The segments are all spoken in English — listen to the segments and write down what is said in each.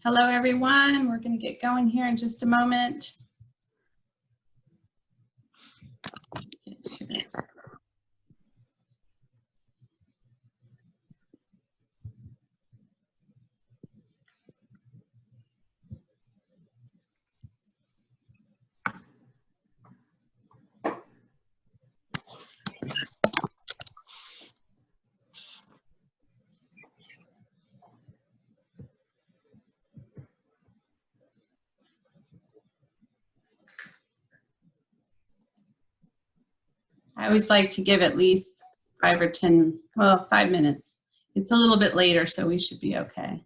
Hello, everyone. We're going to get going here in just a moment. I always like to give at least 5 or 10, well, 5 minutes. It's a little bit later, so we should be okay.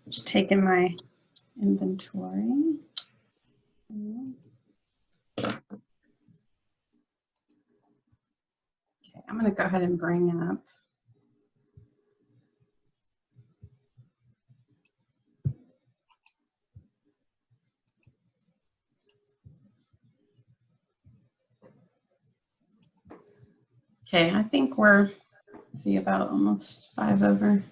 Just taking my inventory. Okay, I'm going to go ahead and bring up. Okay, I think we're, see, about almost 5 over.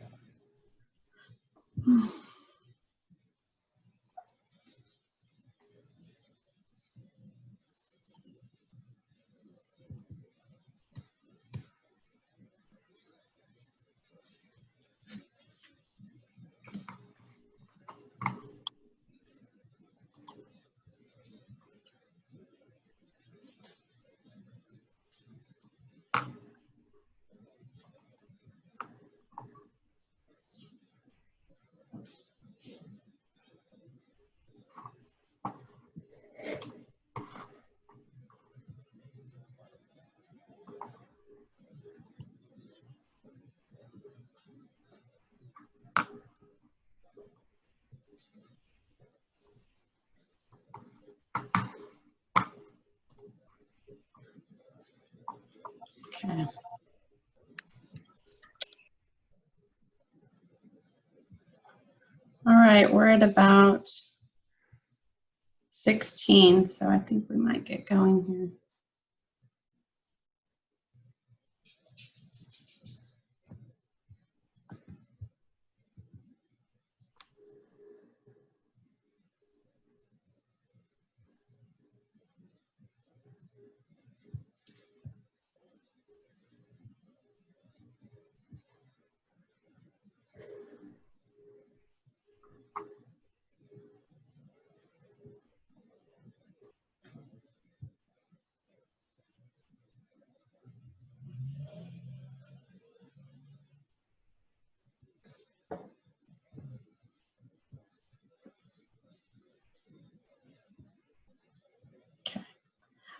Okay. All right, we're at about 16, so I think we might get going here.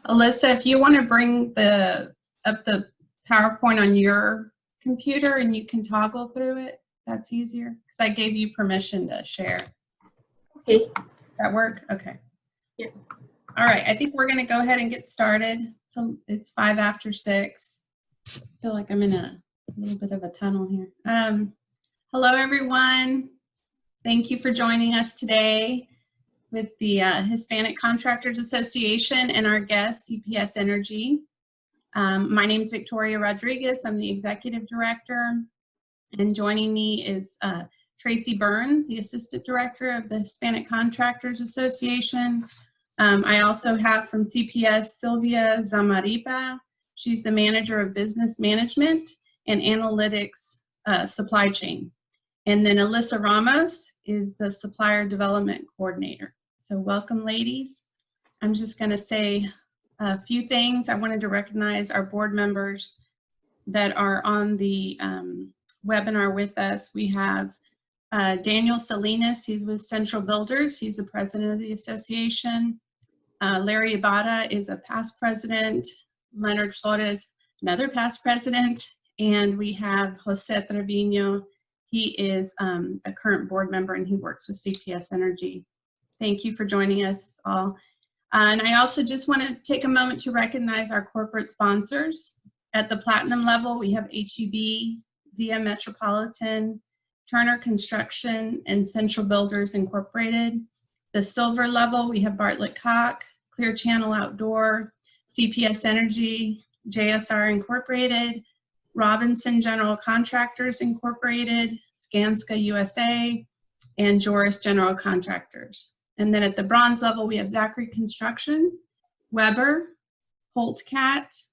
Alyssa, if you want to bring up the PowerPoint on your computer and you can toggle through it, that's easier because I gave you permission to share. Okay. That work? Okay. Yeah. All right, I think we're going to go ahead and get started. So it's 5 after 6. I feel like I'm in a little bit of a tunnel here. Hello, everyone. Thank you for joining us today with the Hispanic Contractors Association and our guest, CPS Energy. My name is Victoria Rodriguez. I'm the Executive Director. And joining me is Tracy Burns, the Assistant Director of the Hispanic Contractors Association. I also have from CPS, Sylvia Zamaripa. She's the Manager of Business Management and Analytics Supply Chain. And then Alyssa Ramos is the Supplier Development Coordinator. So welcome, ladies. I'm just going to say a few things. I wanted to recognize our board members that are on the webinar with us. We have Daniel Salinas, he's with Central Builders. He's the president of the association. Larry Abada is a past president. Leonard Flores, another past president. And we have Jose Trevino. He is a current board member and he works with CPS Energy. Thank you for joining us all. And I also just want to take a moment to recognize our corporate sponsors. At the platinum level, we have HEB, Via Metropolitan, Turner Construction, and Central Builders Incorporated. The silver level, we have Bartlett Cock, Clear Channel Outdoor, CPS Energy, JSR Incorporated, Robinson General Contractors Incorporated, Skanska USA, and Joris General Contractors. And then at the bronze level, we have Zachary Construction, Weber, Holtcat,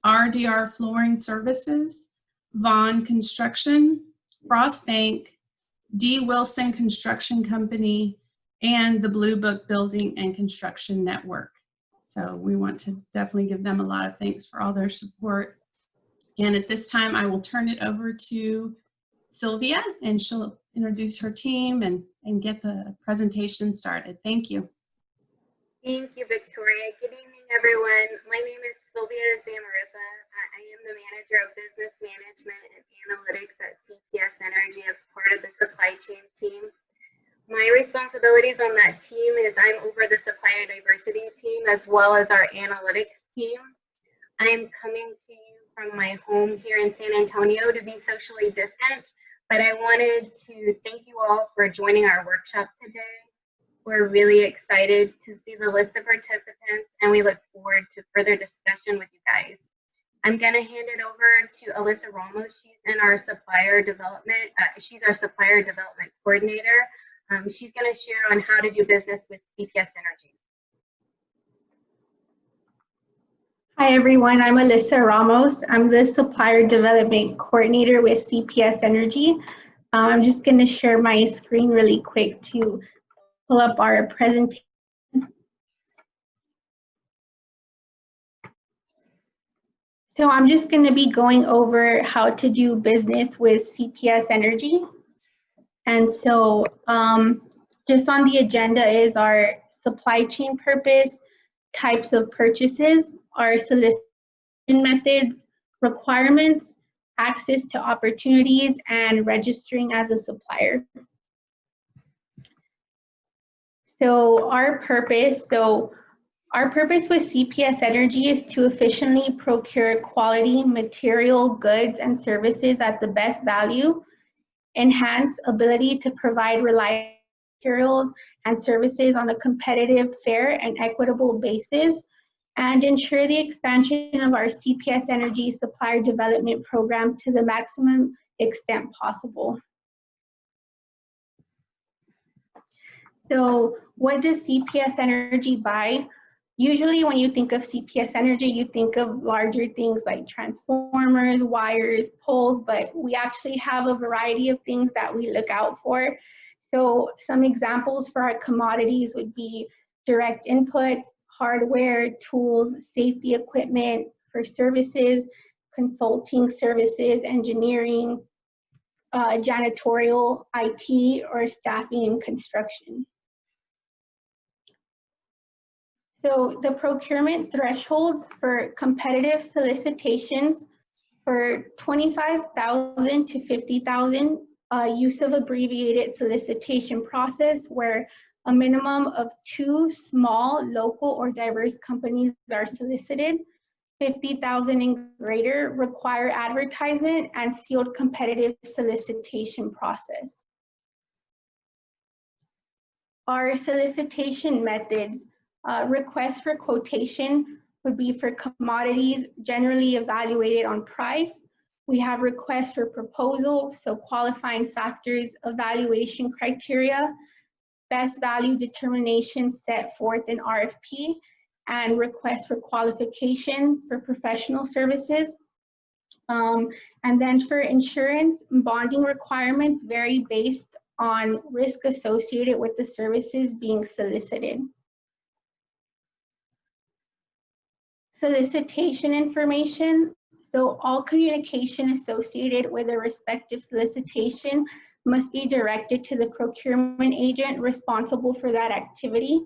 RDR Flooring Services, Vaughn Construction, Frost Bank, D. Wilson Construction Company, and the Blue Book Building and Construction Network. So we want to definitely give them a lot of thanks for all their support. And at this time, I will turn it over to Sylvia, and she'll introduce her team and get the presentation started. Thank you. Thank you, Victoria. Good evening, everyone. My name is Sylvia Zamarripa. I am the Manager of Business Management and Analytics at CPS Energy as part of the supply chain team. My responsibilities on that team is I'm over the supplier diversity team as well as our analytics team. I am coming to you from my home here in San Antonio to be socially distant, but I wanted to thank you all for joining our workshop today. We're really excited to see the list of participants and we look forward to further discussion with you guys. I'm gonna hand it over to Alyssa Ramos. She's in our supplier development. She's our supplier development coordinator. She's gonna share on how to do business with CPS Energy. Hi everyone, I'm Alyssa Ramos. I'm the Supplier Development Coordinator with CPS Energy. I'm just going to share my screen really quick to pull up our presentation. So I'm just going to be going over how to do business with CPS Energy. And so just on the agenda is our supply chain purpose, types of purchases, our solicitation methods, requirements, access to opportunities, and registering as a supplier. So our purpose with CPS Energy is to efficiently procure quality material, goods, and services at the best value, enhance ability to provide reliable materials and services on a competitive, fair, and equitable basis, and ensure the expansion of our CPS Energy supplier development program to the maximum extent possible. So what does CPS Energy buy? Usually when you think of CPS Energy, you think of larger things like transformers, wires, poles, but we actually have a variety of things that we look out for. So some examples for our commodities would be direct inputs, hardware, tools, safety equipment, for services, consulting services, engineering, janitorial, IT, or staffing and construction. So the procurement thresholds for competitive solicitations for 25,000 to 50,000, use of abbreviated solicitation process where a minimum of 2 small, local, or diverse companies are solicited. 50,000 and greater require advertisement and sealed competitive solicitation process. Our solicitation methods, request for quotation would be for commodities generally evaluated on price. We have requests for proposal, so qualifying factors, evaluation criteria, best value determination set forth in RFP, and requests for qualification for professional services. And then for insurance, bonding requirements vary based on risk associated with the services being solicited. Solicitation information. So all communication associated with a respective solicitation must be directed to the procurement agent responsible for that activity.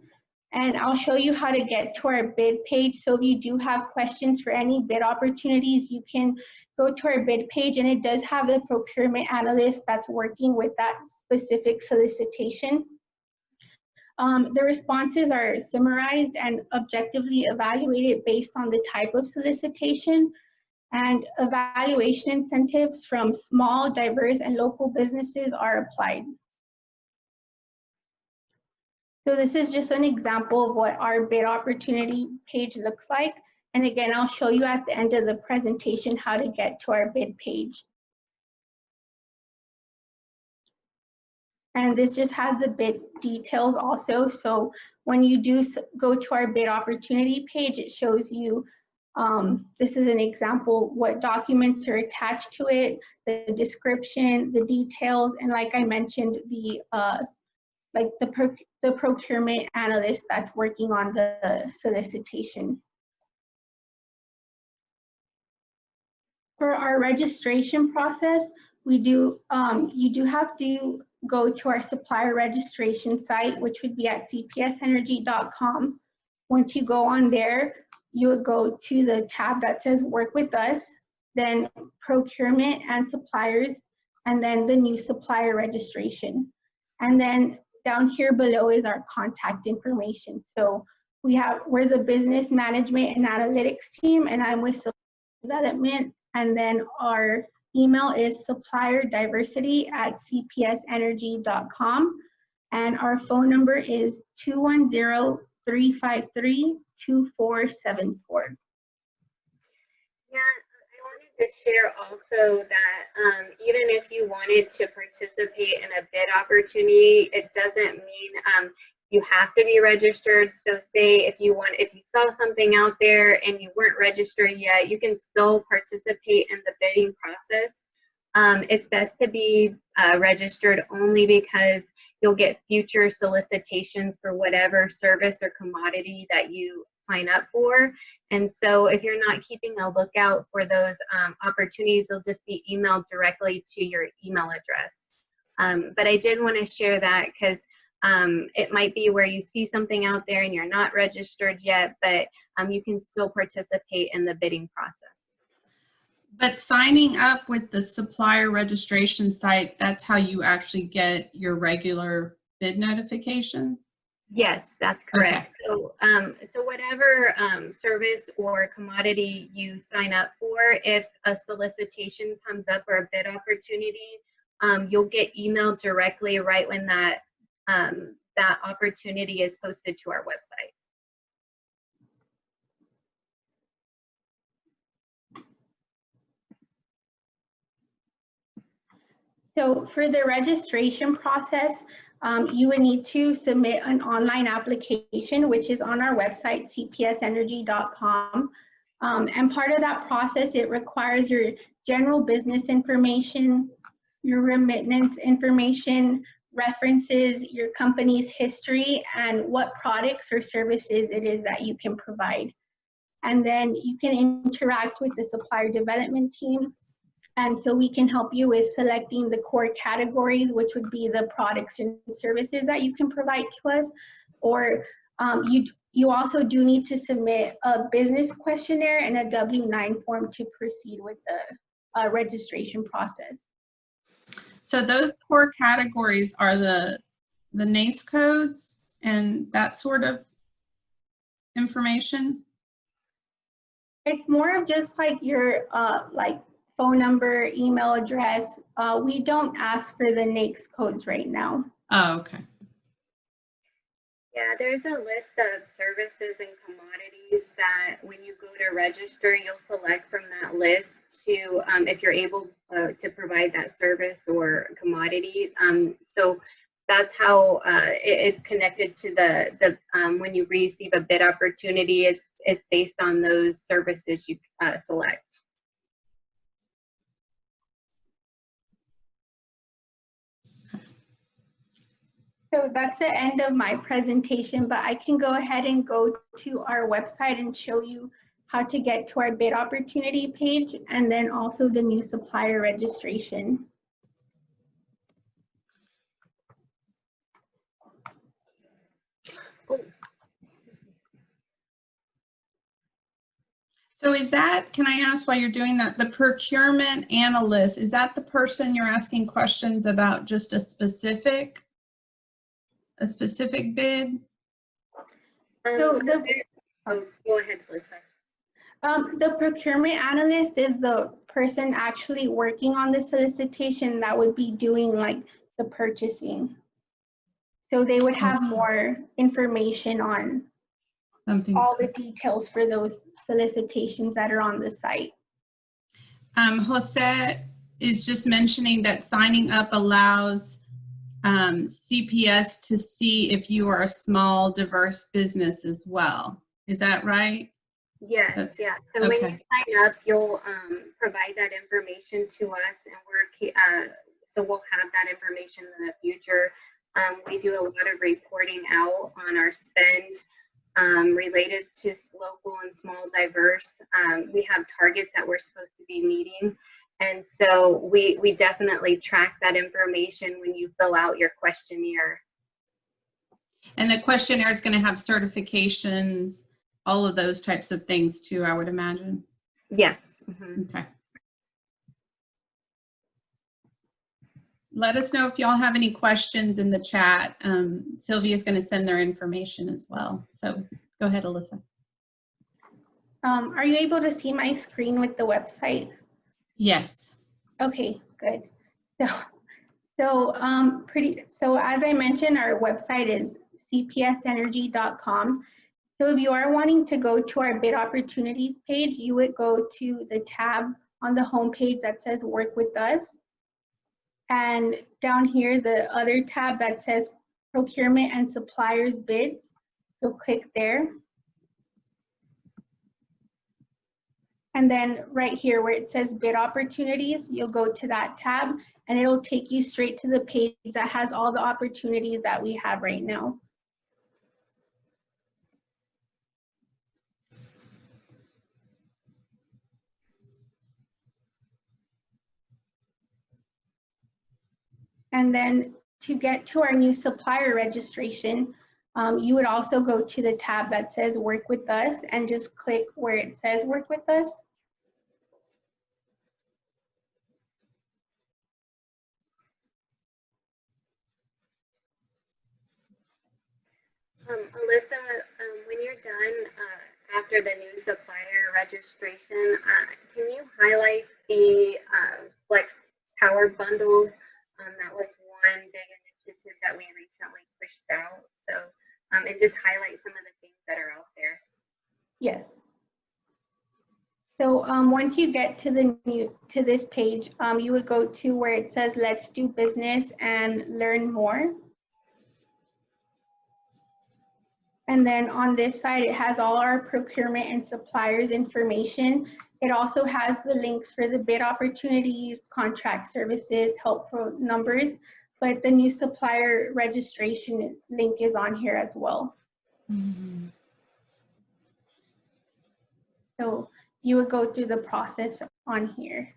And I'll show you how to get to our bid page. So if you do have questions for any bid opportunities, you can go to our bid page, and it does have the procurement analyst that's working with that specific solicitation. The responses are summarized and objectively evaluated based on the type of solicitation, and evaluation incentives from small, diverse, and local businesses are applied. So this is just an example of what our bid opportunity page looks like. And again, I'll show you at the end of the presentation how to get to our bid page. And this just has the bid details also. So when you do go to our bid opportunity page, it shows you, this is an example, what documents are attached to it, the description, the details, and like I mentioned, the procurement analyst that's working on the solicitation. For our registration process, you do have to go to our supplier registration site, which would be at cpsenergy.com. Once you go on there, you would go to the tab that says Work with Us, then Procurement and Suppliers, and then the new supplier registration. And then down here below is our contact information. So we're the business management and analytics team, and I'm with supply development. And then our email is supplierdiversity@cpsenergy.com. And our phone number is 210-353-2474. Yeah, I wanted to share also that even if you wanted to participate in a bid opportunity, it doesn't mean you have to be registered. So say if you saw something out there and you weren't registered yet, you can still participate in the bidding process. It's best to be registered only because you'll get future solicitations for whatever service or commodity that you sign up for. And so if you're not keeping a lookout for those opportunities, they'll just be emailed directly to your email address. But I did want to share that because it might be where you see something out there and you're not registered yet, but you can still participate in the bidding process. But signing up with the supplier registration site, that's how you actually get your regular bid notifications? Yes, that's correct. Okay. So, so whatever service or commodity you sign up for, if a solicitation comes up or a bid opportunity, you'll get emailed directly right when that opportunity is posted to our website. So for the registration process, you would need to submit an online application, which is on our website, cpsenergy.com. And part of that process, it requires your general business information, your remittance information, references, your company's history, and what products or services it is that you can provide. And then you can interact with the supplier development team. And so we can help you with selecting the core categories, which would be the products and services that you can provide to us. Or you also do need to submit a business questionnaire and a W-9 form to proceed with the registration process. So those core categories are the NACE codes and that sort of information? It's more of just like your phone number, email address. We don't ask for the NAICS codes right now. Oh, okay. Yeah, there's a list of services and commodities that when you go to register, you'll select from that list to, if you're able to provide that service or commodity. So that's how it's connected to the when you receive a bid opportunity, it's based on those services you select. So that's the end of my presentation, but I can go ahead and go to our website and show you how to get to our bid opportunity page and then also the new supplier registration. So is that, can I ask why you're doing that, the procurement analyst, is that the person you're asking questions about just a specific bid? So Go ahead, Melissa. the procurement analyst is the person actually working on the solicitation that would be doing like the purchasing. So they would have more information on all the details for those solicitations that are on the site. Jose is just mentioning that signing up allows CPS to see if you are a small, diverse business as well. Is that right? Yes, yeah. So when you sign up, you'll provide that information to us, and so we'll have that information in the future. We do a lot of reporting out on our spend related to local and small diverse. We have targets that we're supposed to be meeting. And so we definitely track that information when you fill out your questionnaire. And the questionnaire is going to have certifications, all of those types of things too, I would imagine. Yes. Mm-hmm. Okay. Let us know if y'all have any questions in the chat. Sylvia's going to send their information as well. So go ahead, Alyssa. Are you able to see my screen with the website? Yes. Okay, good. So as I mentioned, our website is cpsenergy.com. So if you are wanting to go to our bid opportunities page, you would go to the tab on the homepage that says Work with Us. And down here, the other tab that says Procurement and Suppliers Bids. So click there. And then right here where it says Bid Opportunities, you'll go to that tab and it'll take you straight to the page that has all the opportunities that we have right now. And then to get to our new supplier registration, you would also go to the tab that says Work with Us and just click where it says Work with Us. Alyssa, when you're done after the new supplier registration, can you highlight the Flex Power Bundle? That was one big initiative that we recently pushed out. So, and just highlight some of the things that are out there. Yes. So once you get to this page, you would go to where it says Let's Do Business and Learn More. And then on this side, it has all our procurement and suppliers information. It also has the links for the bid opportunities, contract services, helpful numbers, but the new supplier registration link is on here as well. Mm-hmm. So you would go through the process on here.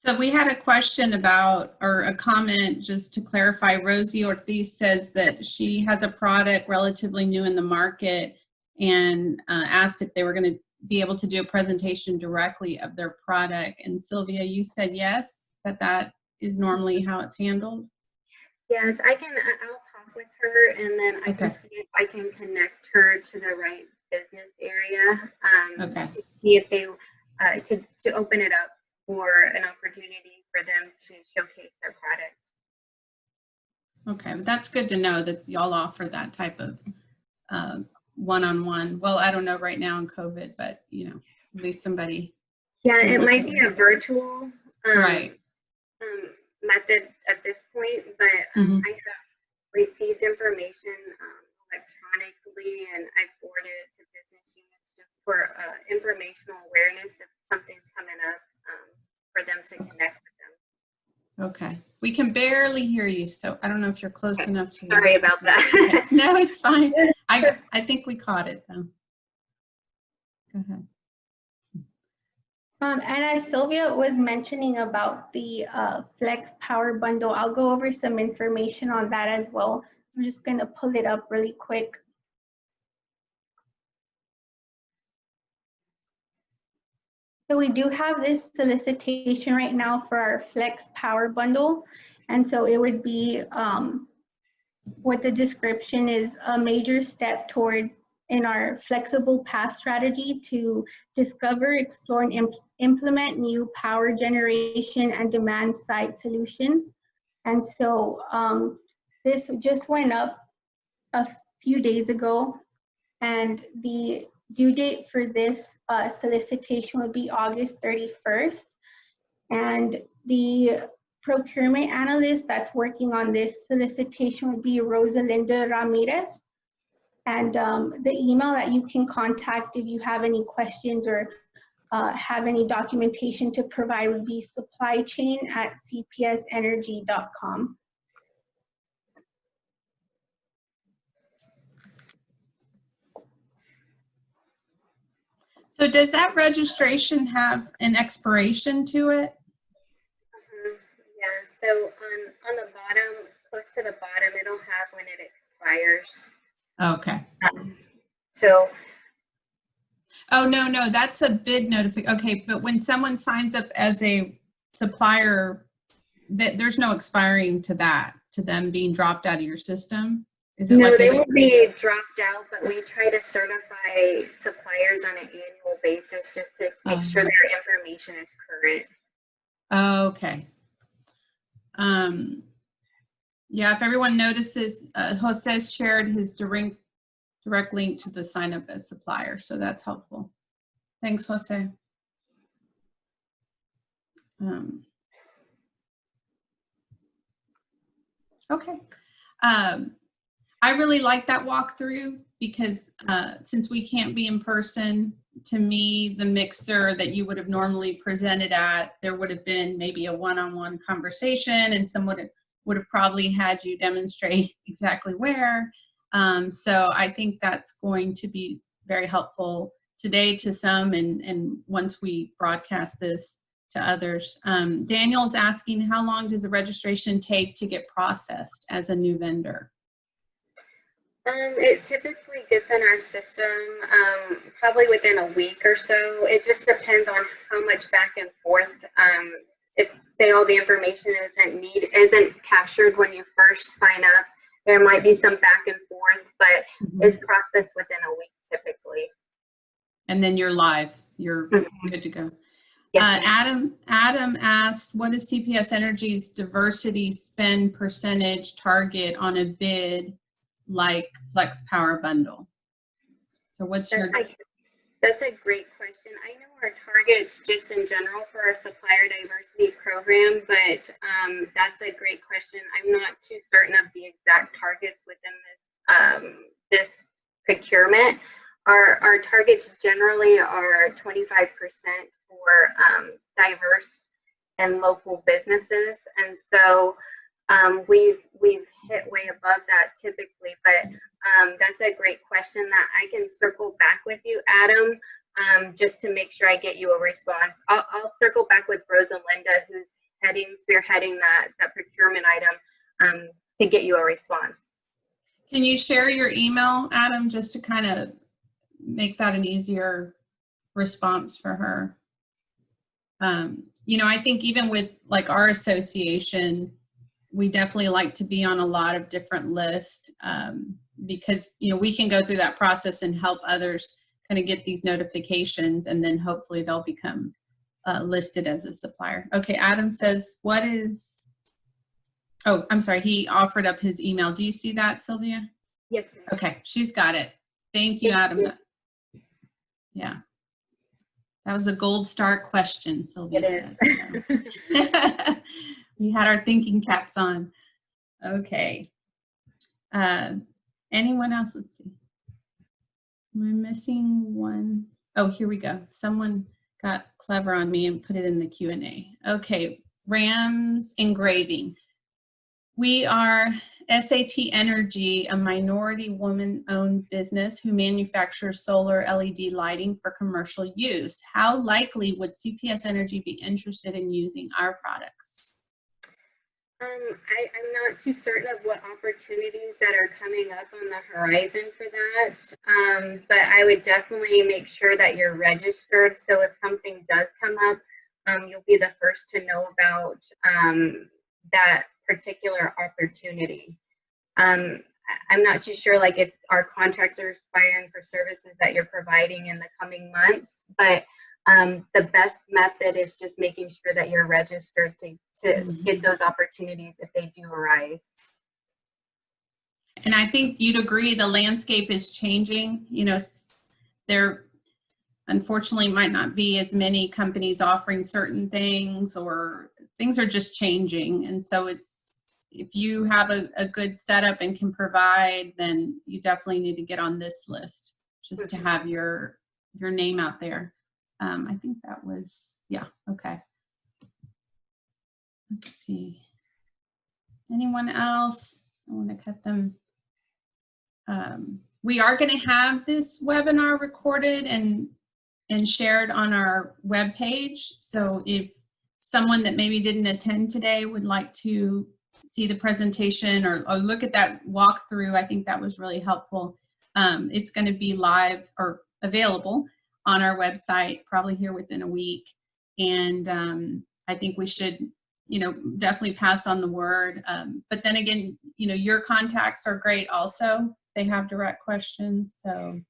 So we had a question about, or a comment, just to clarify, Rosie Ortiz says that she has a product relatively new in the market and asked if they were going to be able to do a presentation directly of their product. And Sylvia, you said yes, that is normally how it's handled? Yes, I'll talk with her and then I can see if I can connect her to the right business area to see if they, to open it up for an opportunity for them to showcase their product. Okay, that's good to know that y'all offer that type of one-on-one. Well, I don't know right now in COVID, but you know, at least somebody. Yeah, it might be a virtual method at this point, but I have received information electronically and I forwarded it to business units just for informational awareness if something's coming up. For them to connect with them. Okay. We can barely hear you, so I don't know if you're close enough to. Sorry about that. Okay. No, it's fine. I think we caught it though. Go ahead. And as Sylvia was mentioning about the Flex Power Bundle, I'll go over some information on that as well. I'm just going to pull it up really quick. So we do have this solicitation right now for our Flex Power Bundle. And so it would be what the description is, a major step towards in our flexible path strategy to discover, explore, and implement new power generation and demand side solutions. And so this just went up a few days ago, and the due date for this solicitation would be August 31st. And the procurement analyst that's working on this solicitation would be Rosalinda Ramirez. And the email that you can contact if you have any questions or have any documentation to provide would be supplychain@cpsenergy.com. So does that registration have an expiration to it? Yeah, so on the bottom, close to the bottom, it'll have when it expires. Okay. So. Oh, no, that's a bid notification. Okay, but when someone signs up as a supplier, there's no expiring to that, to them being dropped out of your system? Is it No, like they will be dropped out, but we try to certify suppliers on an annual basis just to make sure their information is current. Okay. Yeah, if everyone notices, Jose shared his direct link to the sign up as supplier, so that's helpful. Thanks, Jose. Okay. I really like that walkthrough because since we can't be in person, to me, the mixer that you would have normally presented at, there would have been maybe a one-on-one conversation and someone would have probably had you demonstrate exactly where. So I think that's going to be very helpful today to some and once we broadcast this to others. Daniel's asking, how long does the registration take to get processed as a new vendor? It typically gets in our system probably within a week or so. It just depends on how much back and forth. If, say, all the information isn't captured when you first sign up, there might be some back and forth, but it's processed within a week typically. And then you're live. You're good to go. Yes, Adam asked, what is CPS Energy's diversity spend percentage target on a bid like Flex Power Bundle? So what's that's a great question. I know our targets just in general for our supplier diversity program, but that's a great question. I'm not too certain of the exact targets within this procurement. Our targets generally are 25% for diverse and local businesses, and so we've hit way above that typically, but that's a great question that I can circle back with you, Adam, just to make sure I get you a response. I'll circle back with Rosalinda, who's spearheading that procurement item, to get you a response. Can you share your email, Adam, just to kind of make that an easier response for her? You know, I think even with like our association, we definitely like to be on a lot of different lists because, you know, we can go through that process and help others kind of get these notifications, and then hopefully they'll become listed as a supplier. Okay, Adam says, what is, oh, I'm sorry, he offered up his email. Do you see that, Sylvia? Yes. Okay, she's got it. Thank you, Adam. Yeah. That was a gold star question, Sylvia says. We had our thinking caps on. Okay. Anyone else? Let's see. Am I missing one? Oh, here we go. Someone got clever on me and put it in the Q&A. Okay. Rams Engraving. We are SAT Energy, a minority woman-owned business who manufactures solar LED lighting for commercial use. How likely would CPS Energy be interested in using our products? I'm not too certain of what opportunities that are coming up on the horizon for that, but I would definitely make sure that you're registered. So if something does come up, you'll be the first to know about that particular opportunity. I'm not too sure like if our contracts are expiring for services that you're providing in the coming months, but the best method is just making sure that you're registered to get those opportunities if they do arise. And I think you'd agree the landscape is changing. You know, there unfortunately might not be as many companies offering certain things, or things are just changing. And so it's, if you have a good setup and can provide, then you definitely need to get on this list just to have your name out there. I think that was, yeah, okay. Let's see. Anyone else? I want to cut them. We are going to have this webinar recorded and shared on our webpage. So if someone that maybe didn't attend today would like to see the presentation or look at that walkthrough, I think that was really helpful. It's going to be live or available on our website probably here within a week. And I think we should, you know, definitely pass on the word. But then again, you know, your contacts are great also. They have direct questions. So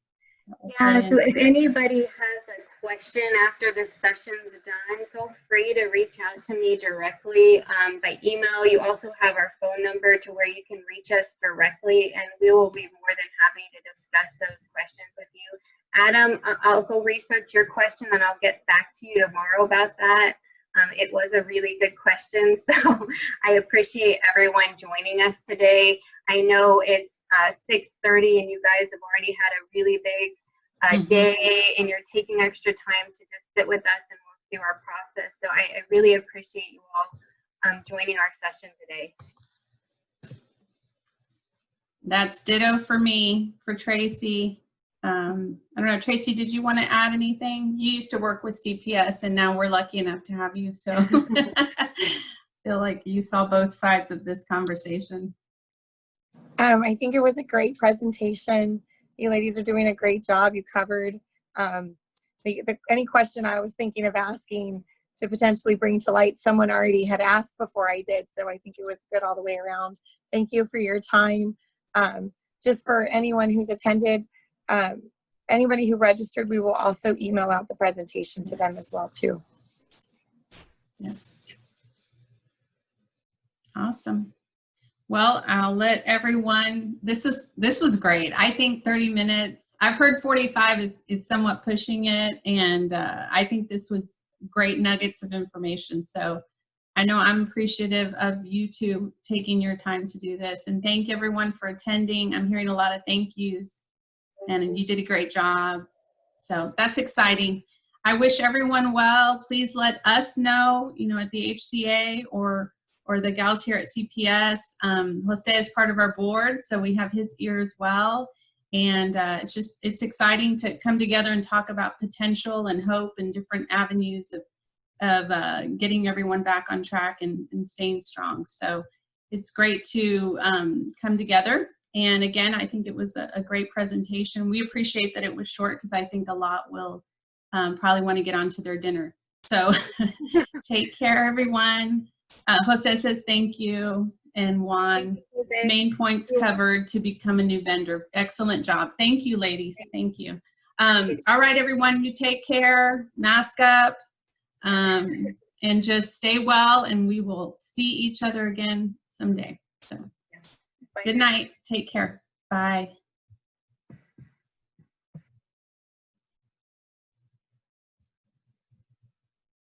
yeah, so if anybody has a question after this session's done, feel free to reach out to me directly by email. You also have our phone number to where you can reach us directly, and we will be more than happy to discuss those questions with you. Adam, I'll go research your question and I'll get back to you tomorrow about that. It was a really good question, so I appreciate everyone joining us today. I know it's 6:30 and you guys have already had a really big day, and you're taking extra time to just sit with us and work through our process. So I really appreciate you all joining our session today. That's ditto for me, for Tracy. I don't know, Tracy, did you want to add anything? You used to work with CPS and now we're lucky enough to have you. So I feel like you saw both sides of this conversation. I think it was a great presentation. You ladies are doing a great job. You covered any question I was thinking of asking to potentially bring to light, someone already had asked before I did. So I think it was good all the way around. Thank you for your time. Just for anyone who's attended, anybody who registered, we will also email out the presentation to them as well too. Yes. Awesome. Well, I'll let everyone, this was great. I think 30 minutes, I've heard 45 is somewhat pushing it. And I think this was great nuggets of information. So I know I'm appreciative of you two taking your time to do this. And thank you everyone for attending. I'm hearing a lot of thank yous and you did a great job. So that's exciting. I wish everyone well. Please let us know, you know, at the HCA or the gals here at CPS. Jose is part of our board, so we have his ear as well. And it's exciting to come together and talk about potential and hope and different avenues of getting everyone back on track and staying strong. So it's great to come together. And again, I think it was a great presentation. We appreciate that it was short because I think a lot will probably want to get onto their dinner. So take care, everyone. Jose says thank you, and Juan, main points covered to become a new vendor. Excellent job. Thank you, ladies. Thank you. All right, everyone, you take care, mask up, and just stay well, and we will see each other again someday. So good night. Take care. Bye.